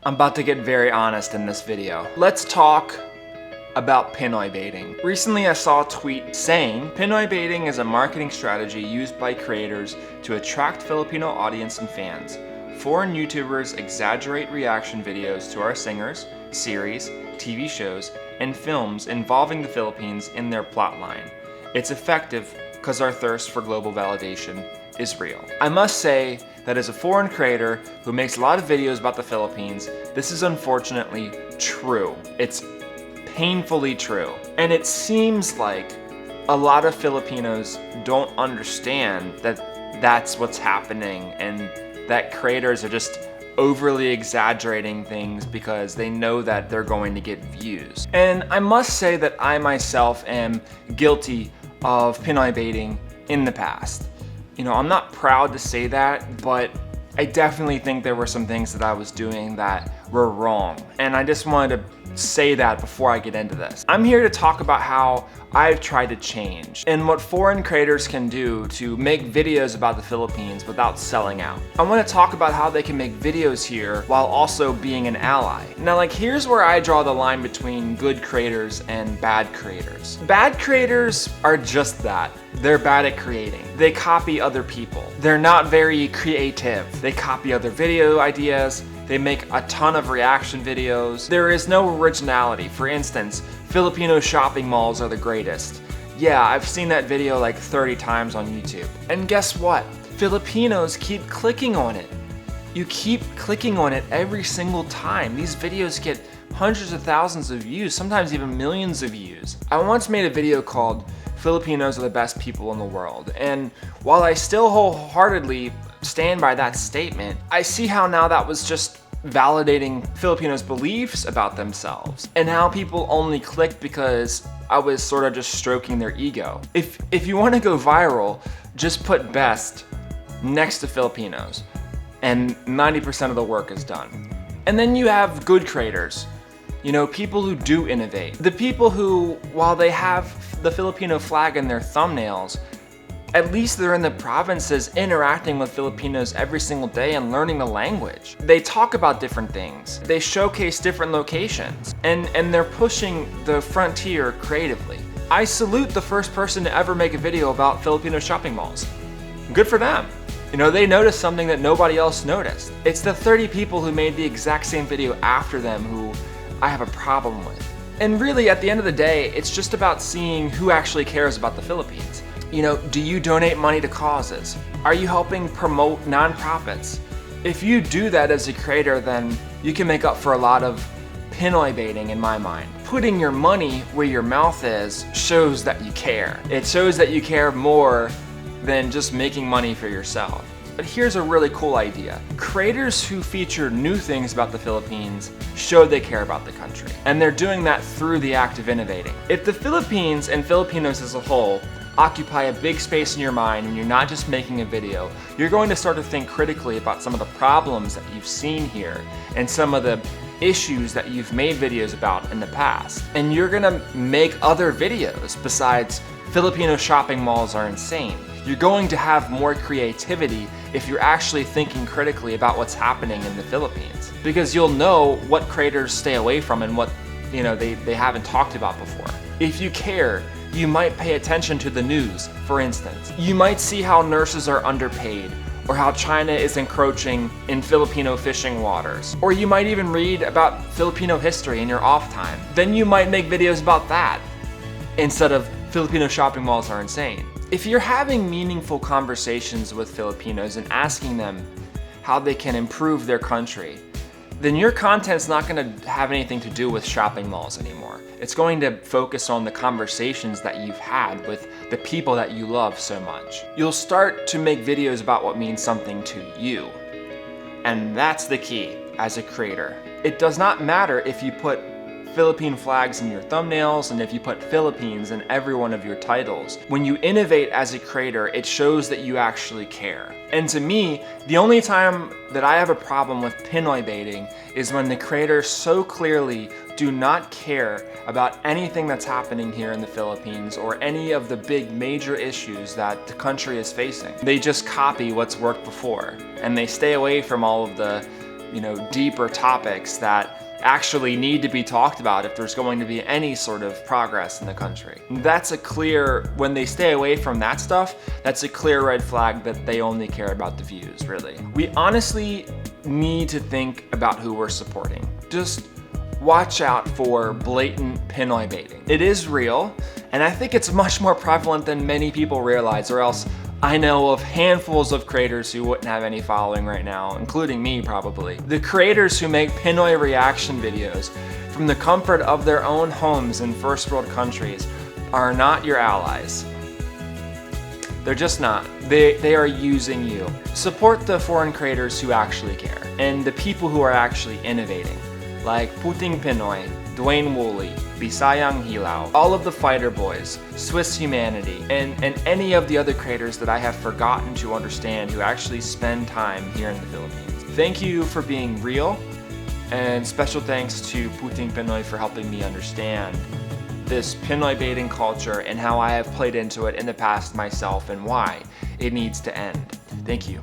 I'm about to get very honest in this video. Let's talk about Pinoybaiting. Recently I saw a tweet saying Pinoybaiting is a marketing strategy used by creators to attract Filipino audience and fans. Foreign YouTubers exaggerate reaction videos to our singers, series, TV shows, and films involving the Philippines in their plotline. It's effective because our thirst for global validation is real. I must say that as a foreign creator who makes a lot of videos about the Philippines, this is unfortunately true. It's painfully true. And it seems like a lot of Filipinos don't understand that that's what's happening and that creators are just overly exaggerating things because they know that they're going to get views. And I must say that I myself am guilty of Pinoybaiting in the past. You know, I'm not proud to say that, but I definitely think there were some things that I was doing that were wrong. And I just wanted to say that before I get into this. I'm here to talk about how I've tried to change and what foreign creators can do to make videos about the Philippines without selling out. I want to talk about how they can make videos here while also being an ally. Now, here's where I draw the line between good creators and bad creators. Bad creators are just that. They're bad at creating. They copy other people. They're not very creative. They copy other video ideas. They make a ton of reaction videos. There is no originality. For instance, Filipino shopping malls are the greatest. Yeah, I've seen that video like 30 times on YouTube. And guess what? Filipinos keep clicking on it. You keep clicking on it every single time. These videos get hundreds of thousands of views, sometimes even millions of views. I once made a video called Filipinos are the best people in the world. And while I still wholeheartedly stand by that statement, I see how now that was just validating Filipinos' beliefs about themselves and how people only clicked because I was sort of just stroking their ego. If you want to go viral, just put best next to Filipinos and 90% of the work is done. And then you have good creators, you know, people who do innovate. The people who, while they have the Filipino flag in their thumbnails, at least they're in the provinces interacting with Filipinos every single day and learning the language. They talk about different things. They showcase different locations. And they're pushing the frontier creatively. I salute the first person to ever make a video about Filipino shopping malls. Good for them. You know, they noticed something that nobody else noticed. It's the 30 people who made the exact same video after them who I have a problem with. And really, at the end of the day, it's just about seeing who actually cares about the Philippines. You know, do you donate money to causes? Are you helping promote nonprofits? If you do that as a creator, then you can make up for a lot of Pinoybaiting in my mind. Putting your money where your mouth is shows that you care. It shows that you care more than just making money for yourself. But here's a really cool idea. Creators who feature new things about the Philippines show they care about the country. And they're doing that through the act of innovating. If the Philippines and Filipinos as a whole occupy a big space in your mind and you're not just making a video, you're going to start to think critically about some of the problems that you've seen here and some of the issues that you've made videos about in the past. And you're gonna make other videos besides Filipino shopping malls are insane. You're going to have more creativity if you're actually thinking critically about what's happening in the Philippines. Because you'll know what creators stay away from and what, you know, they haven't talked about before. If you care, you might pay attention to the news, for instance. You might see how nurses are underpaid, or how China is encroaching in Filipino fishing waters. Or you might even read about Filipino history in your off time. Then you might make videos about that, instead of Filipino shopping malls are insane. If you're having meaningful conversations with Filipinos and asking them how they can improve their country, then your content's not going to have anything to do with shopping malls anymore. It's going to focus on the conversations that you've had with the people that you love so much. You'll start to make videos about what means something to you. And that's the key as a creator. It does not matter if you put Philippine flags in your thumbnails and if you put Philippines in every one of your titles. When you innovate as a creator, it shows that you actually care. And to me, the only time that I have a problem with Pinoybaiting is when the creators so clearly do not care about anything that's happening here in the Philippines or any of the big major issues that the country is facing. They just copy what's worked before and they stay away from all of the deeper topics that actually need to be talked about if there's going to be any sort of progress in the country. That's a clear, when they stay away from that stuff, that's a clear red flag that they only care about the views, really. We honestly need to think about who we're supporting. Just watch out for blatant Pinoy baiting. It is real, and I think it's much more prevalent than many people realize, or else I know of handfuls of creators who wouldn't have any following right now, including me probably. The creators who make Pinoy reaction videos from the comfort of their own homes in first world countries are not your allies. They're just not. They are using you. Support the foreign creators who actually care, and the people who are actually innovating, like Puting Pinoy, Dwayne Woolley, Bisayang Hilaw, all of the Fighter Boys, Swiss Humanity, and any of the other creators that I have forgotten to understand who actually spend time here in the Philippines. Thank you for being real, and special thanks to Puting Pinoy for helping me understand this Pinoy baiting culture and how I have played into it in the past myself and why it needs to end. Thank you.